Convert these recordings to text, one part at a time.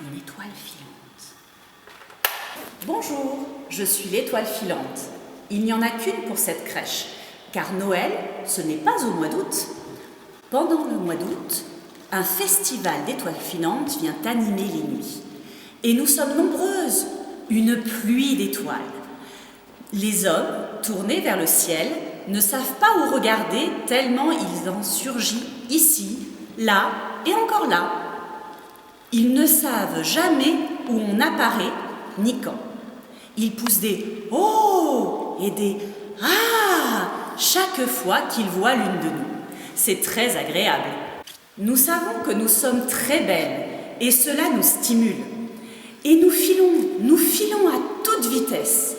une étoile filante. Bonjour, je suis l'étoile filante. Il n'y en a qu'une pour cette crèche, car Noël, ce n'est pas au mois d'août. Pendant le mois d'août, un festival d'étoiles filantes vient animer les nuits. Et nous sommes nombreuses, une pluie d'étoiles. Les hommes, tournés vers le ciel, ne savent pas où regarder tellement il en surgit ici, là et encore là. Ils ne savent jamais où on apparaît ni quand. Ils poussent des « Oh » et des « Ah » chaque fois qu'ils voient l'une de nous. C'est très agréable. Nous savons que nous sommes très belles et cela nous stimule. Et nous filons à toute vitesse.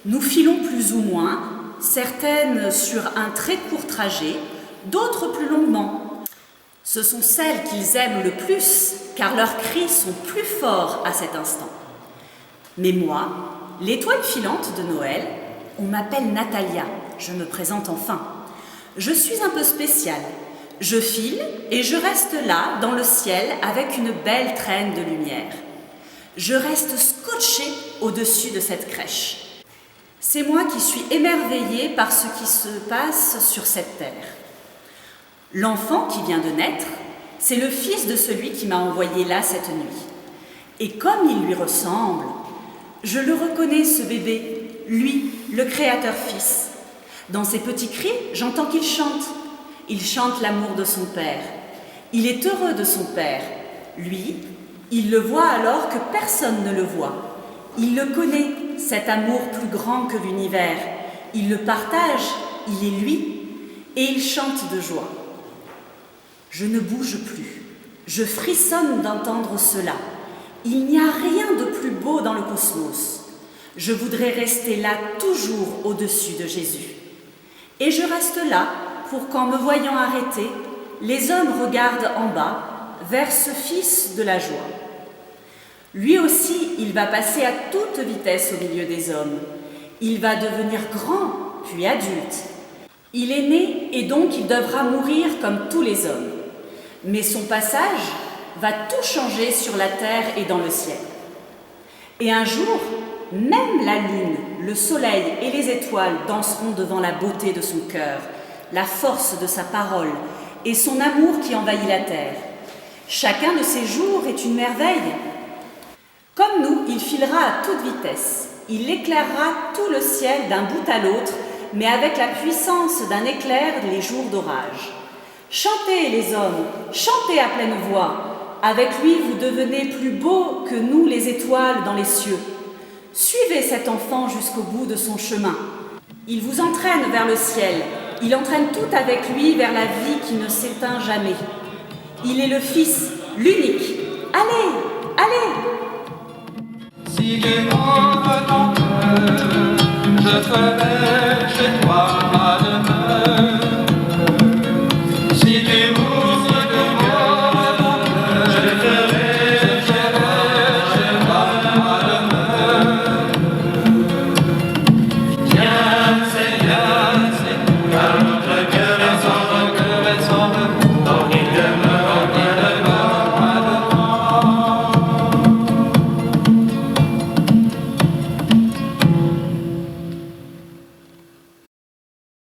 Nous filons plus ou moins, certaines sur un très court trajet, d'autres plus longuement. Ce sont celles qu'ils aiment le plus, car leurs cris sont plus forts à cet instant. Mais moi, l'étoile filante de Noël, on m'appelle Natalia, je me présente enfin. Je suis un peu spéciale. Je file et je reste là, dans le ciel, avec une belle traîne de lumière. Je reste scotchée au-dessus de cette crèche. C'est moi qui suis émerveillée par ce qui se passe sur cette terre. L'enfant qui vient de naître, c'est le fils de celui qui m'a envoyé là cette nuit. Et comme il lui ressemble, je le reconnais, ce bébé, lui, le Créateur-Fils. Dans ses petits cris, j'entends qu'il chante. Il chante l'amour de son père. Il est heureux de son père. Lui, il le voit alors que personne ne le voit. Il le connaît, cet amour plus grand que l'univers. Il le partage, il est lui, et il chante de joie. Je ne bouge plus. Je frissonne d'entendre cela. Il n'y a rien de plus beau dans le cosmos. Je voudrais rester là toujours au-dessus de Jésus. Et je reste là pour qu'en me voyant arrêter, les hommes regardent en bas vers ce fils de la joie. Lui aussi, il va passer à toute vitesse au milieu des hommes. Il va devenir grand, puis adulte. Il est né et donc il devra mourir comme tous les hommes. Mais son passage va tout changer sur la terre et dans le ciel. Et un jour, même la lune, le soleil et les étoiles danseront devant la beauté de son cœur, la force de sa parole et son amour qui envahit la terre. Chacun de ces jours est une merveille. Comme nous, il filera à toute vitesse. Il éclairera tout le ciel d'un bout à l'autre, mais avec la puissance d'un éclair les jours d'orage. Chantez les hommes, chantez à pleine voix. Avec lui, vous devenez plus beaux que nous les étoiles dans les cieux. Suivez cet enfant jusqu'au bout de son chemin. Il vous entraîne vers le ciel. Il entraîne tout avec lui vers la vie qui ne s'éteint jamais. Il est le Fils, l'unique. Allez, allez! Si Dieu m'en veut ton cœur, je ferai